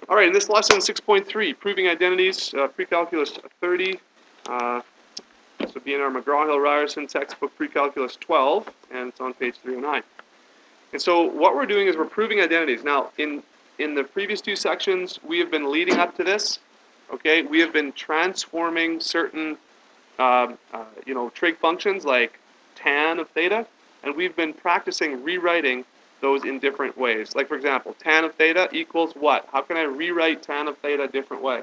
All right, in this lesson 6.3, proving identities, pre-calculus 30. This would be in our McGraw-Hill Ryerson textbook, pre-calculus 12, and it's on page 309. And so what we're doing is we're proving identities. Now, in the previous two sections, we have been leading up to this. Okay, we have been transforming certain, trig functions like tan of theta, and we've been practicing rewriting those in different ways. Like, for example, tan of theta equals what? How can I rewrite tan of theta a different way?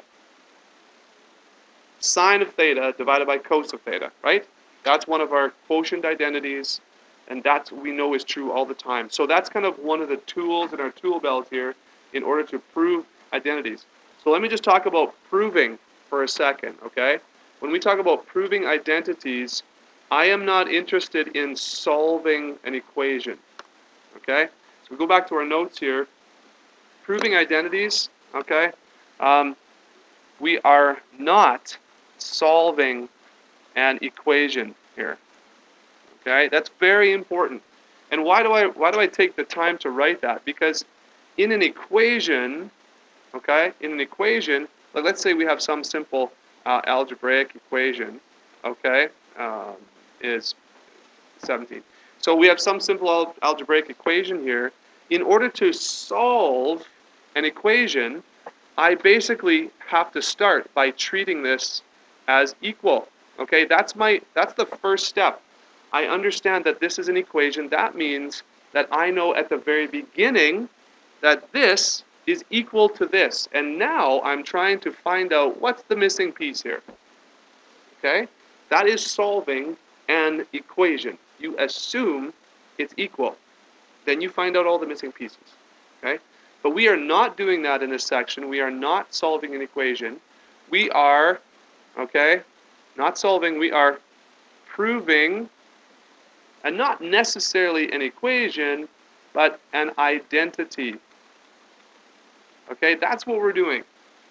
Sine of theta divided by cos of theta, right? That's one of our quotient identities, and that's we know is true all the time. So that's kind of one of the tools in our tool belt here in order to prove identities. So let me just talk about proving for a second, okay? When we talk about proving identities, I am not interested in solving an equation, okay? So we go back to our notes here. Proving identities, okay? We are not solving an equation here, okay? That's very important. And why do I take the time to write that? Because in an equation, okay, like let's say we have some simple algebraic equation, okay, is 17. So we have some simple algebraic equation here. In order to solve an equation, I basically have to start by treating this as equal. Okay, that's the first step. I understand that this is an equation. That means that I know at the very beginning that this is equal to this. And now I'm trying to find out what's the missing piece here. Okay? That is solving an equation. You assume it's equal. Then you find out all the missing pieces. Okay? But we are not doing that in this section. We are not solving an equation. We are, okay, not solving, we are proving, and not necessarily an equation, but an identity. Okay, that's what we're doing.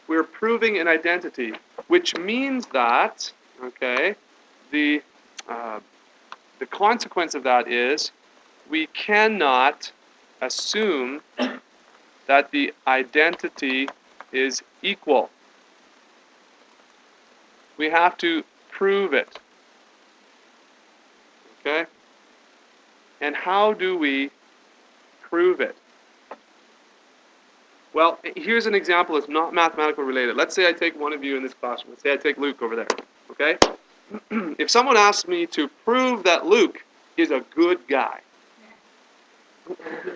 We're proving an identity, which means that, okay, the consequence of that is we cannot assume that the identity is equal. We have to prove it. Okay? And how do we prove it? Well, here's an example that's not mathematical related. Let's say I take one of you in this classroom. Let's say I take Luke over there. Okay? If someone asks me to prove that Luke is a good guy,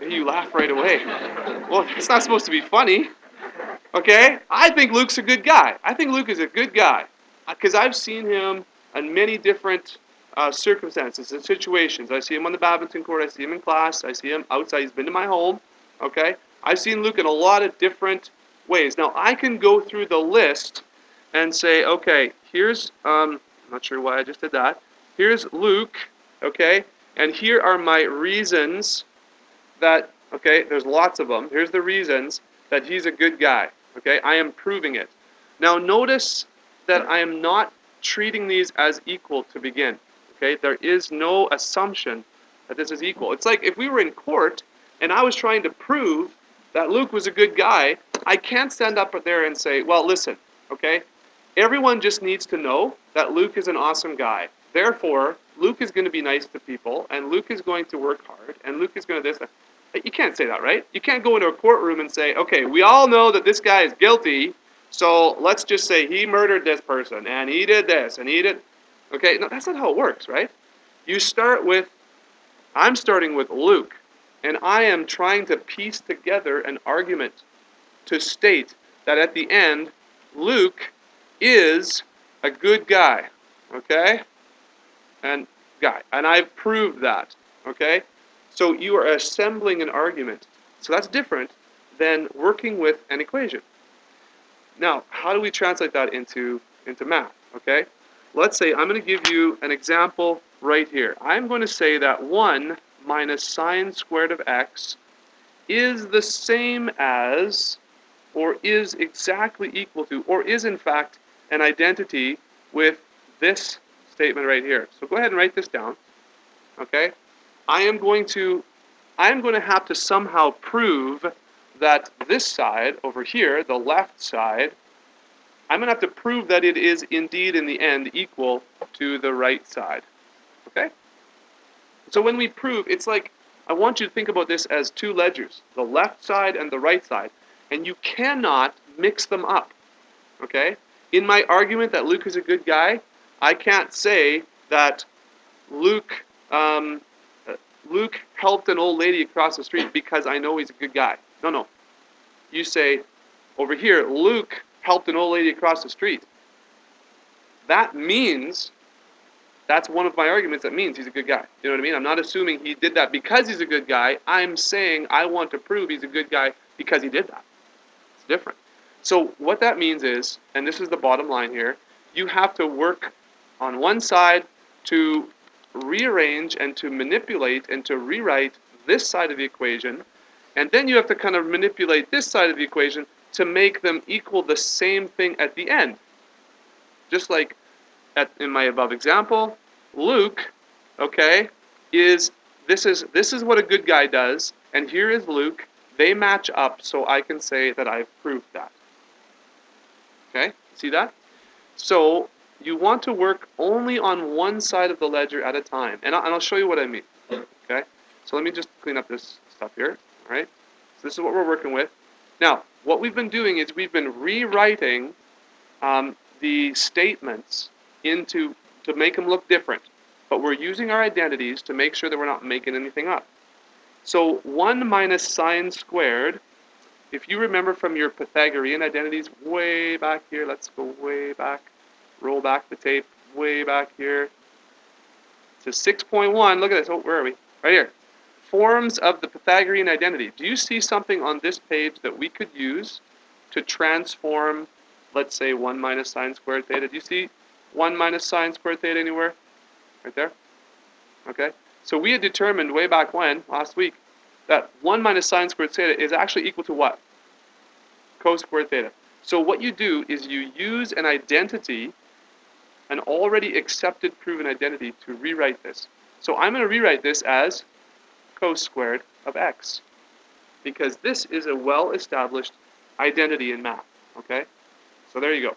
you laugh right away. Well, it's not supposed to be funny. Okay? I think Luke's a good guy. I think Luke is a good guy. Because I've seen him in many different circumstances and situations. I see him on the badminton court. I see him in class. I see him outside. He's been to my home. Okay? I've seen Luke in a lot of different ways. Now, I can go through the list and say, okay, here's, I'm not sure why I just did that. Here's Luke, okay? And here are my reasons that, okay, there's lots of them. Here's the reasons that he's a good guy, okay? I am proving it. Now, notice that I am not treating these as equal to begin, okay? There is no assumption that this is equal. It's like if we were in court and I was trying to prove that Luke was a good guy, I can't stand up there and say, well, listen, okay? Everyone just needs to know that Luke is an awesome guy. Therefore, Luke is going to be nice to people, and Luke is going to work hard, and Luke is going to this. You can't say that, right? You can't go into a courtroom and say, okay, we all know that this guy is guilty, so let's just say he murdered this person, and he did this, and he did... Okay, no, that's not how it works, right? You start with, I'm starting with Luke, and I am trying to piece together an argument to state that at the end, Luke is a good guy, okay? And I've proved that, okay? So you are assembling an argument. So that's different than working with an equation. Now, how do we translate that into math, okay? Let's say I'm going to give you an example right here. I'm going to say that 1 minus sine squared of x is the same as, or is exactly equal to, or is in fact an identity with this statement right here. So go ahead and write this down. Okay? I am going to have to somehow prove that this side over here, the left side, I'm going to have to prove that it is indeed in the end equal to the right side. Okay? So when we prove, it's like, I want you to think about this as two ledgers, the left side and the right side, and you cannot mix them up. Okay? In my argument that Luke is a good guy, I can't say that Luke helped an old lady across the street because I know he's a good guy. No, no. You say, over here, Luke helped an old lady across the street. That means, that's one of my arguments that means he's a good guy. You know what I mean? I'm not assuming he did that because he's a good guy. I'm saying I want to prove he's a good guy because he did that. It's different. So what that means is, and this is the bottom line here, you have to work on one side to rearrange and to manipulate and to rewrite this side of the equation, and then you have to kind of manipulate this side of the equation to make them equal the same thing at the end. Just like in my above example, Luke, okay, this is what a good guy does, and here is Luke. They match up, so I can say that I've proved that. Okay, see that? So you want to work only on one side of the ledger at a time, and I'll show you what I mean. Okay, so let me just clean up this stuff here. All right, so this is what we're working with. Now, what we've been doing is we've been rewriting the statements to make them look different, but we're using our identities to make sure that we're not making anything up. So 1 minus sine squared, if you remember from your Pythagorean identities way back here, let's go way back, roll back the tape way back here to 6.1. Look at this. Oh, where are we? Right here. Forms of the Pythagorean identity. Do you see something on this page that we could use to transform, let's say, 1 minus sine squared theta? Do you see 1 minus sine squared theta anywhere? Right there? Okay. So we had determined way back when, last week, that 1 minus sine squared theta is actually equal to what? Cos squared theta. So what you do is you use an identity, an already accepted proven identity, to rewrite this. So I'm going to rewrite this as cos squared of x, because this is a well-established identity in math. Okay? So there you go.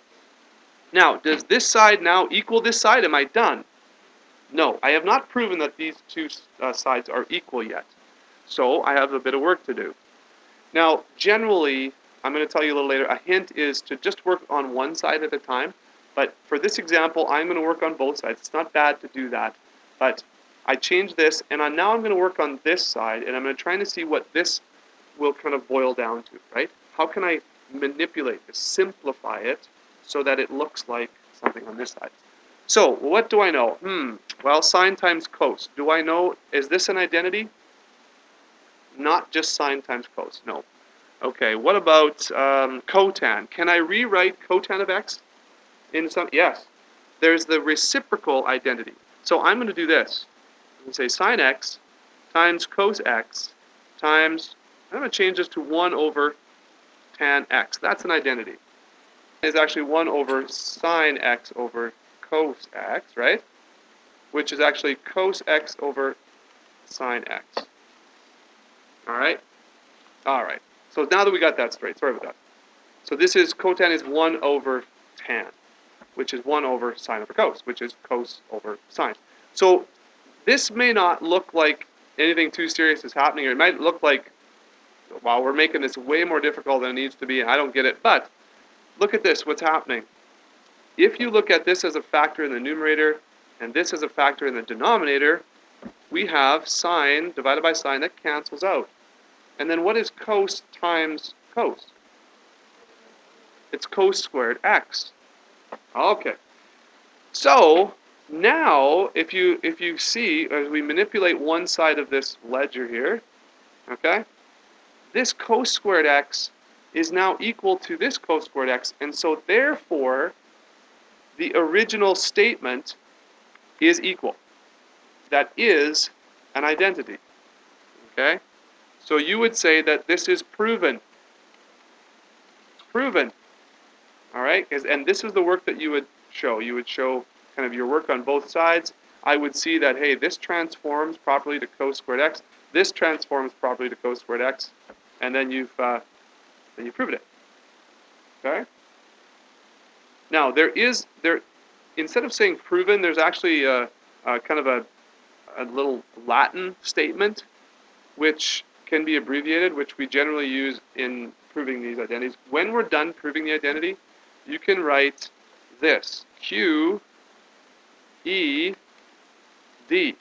Now, does this side now equal this side? Am I done? No, I have not proven that these two sides are equal yet. So I have a bit of work to do. Now, generally, I'm going to tell you a little later, a hint is to just work on one side at a time. But for this example, I'm going to work on both sides. It's not bad to do that. But I changed this, and now I'm going to work on this side, and I'm going to try to see what this will kind of boil down to, right? How can I manipulate this, simplify it, so that it looks like something on this side? So, what do I know? Well, sine times cos. Do I know, is this an identity? Not just sine times cos, no. Okay, what about cotan? Can I rewrite cotan of x in some? Yes. There's the reciprocal identity. So I'm going to do this. I'm going to say sine x times cos x times, I'm going to change this to 1 over tan x. That's an identity. It's actually 1 over sine x over cos x, right? Which is actually cos x over sine x. All right? All right. So now that we got that straight, sorry about that. So this is, cotan is 1 over tan, which is 1 over sine over cos, which is cos over sine. So this may not look like anything too serious is happening, or it might look like, wow, we're making this way more difficult than it needs to be, and I don't get it. But look at this, what's happening. If you look at this as a factor in the numerator, and this as a factor in the denominator, we have sine divided by sine that cancels out. And then what is cos times cos? It's cos squared x. Okay. So now, if you see, as we manipulate one side of this ledger here, okay, this cos squared x is now equal to this cos squared x, and so therefore, the original statement is equal. That is an identity. Okay? So you would say that this is proven. It's proven. All right? And this is the work that you would show. You would show kind of your work on both sides. I would see that, hey, this transforms properly to cos squared x. This transforms properly to cos squared x. and then you've proved it. Okay. Now there instead of saying proven, there's actually a kind of a little Latin statement which can be abbreviated, which we generally use in proving these identities. When we're done proving the identity, you can write this: Q E D,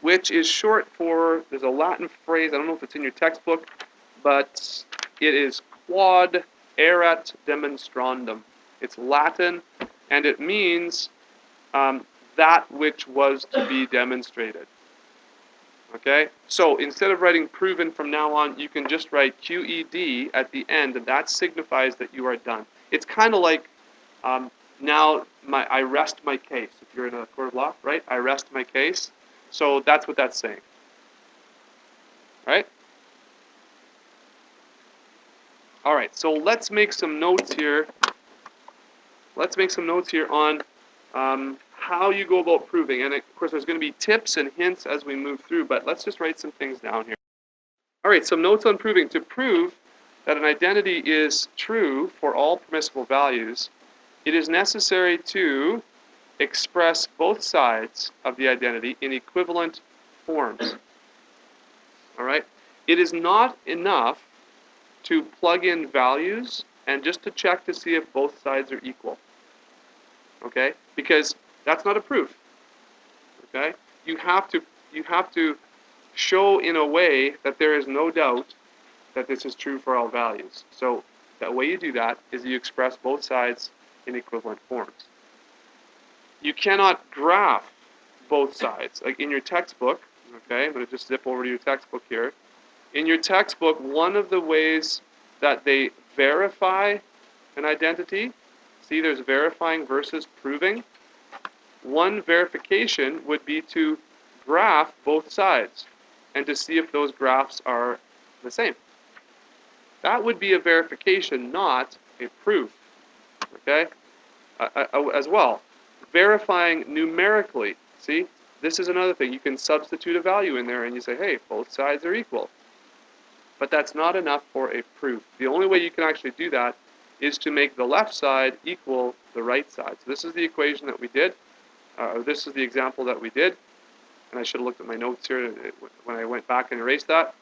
which is short for, there's a Latin phrase, I don't know if it's in your textbook, but it is quod erat demonstrandum. It's Latin, and it means that which was to be demonstrated. Okay? So instead of writing proven from now on, you can just write QED at the end, and that signifies that you are done. It's kind of like now I rest my case. If you're in a court of law, right? I rest my case. So that's what that's saying. Right? All right, so let's make some notes here. Let's make some notes here on how you go about proving. And of course, there's going to be tips and hints as we move through, but let's just write some things down here. All right, some notes on proving. To prove that an identity is true for all permissible values, it is necessary to express both sides of the identity in equivalent forms. All right? It is not enough to plug in values and just to check to see if both sides are equal. Okay? Because that's not a proof. Okay? You have to show in a way that there is no doubt that this is true for all values. So the way you do that is you express both sides in equivalent forms. You cannot graph both sides. Like in your textbook, okay, I'm going to just zip over to your textbook here. In your textbook, one of the ways that they verify an identity, see there's verifying versus proving. One verification would be to graph both sides and to see if those graphs are the same. That would be a verification, not a proof. Okay? As well, verifying numerically. See, this is another thing. You can substitute a value in there and you say, hey, both sides are equal. But that's not enough for a proof. The only way you can actually do that is to make the left side equal the right side. So this is the equation that we did. This is the example that we did. And I should have looked at my notes here when I went back and erased that.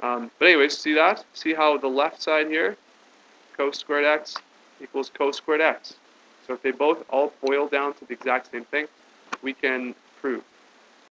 But anyways, see that? See how the left side here, cos squared x equals cos squared x. So if they both all boil down to the exact same thing, we can prove.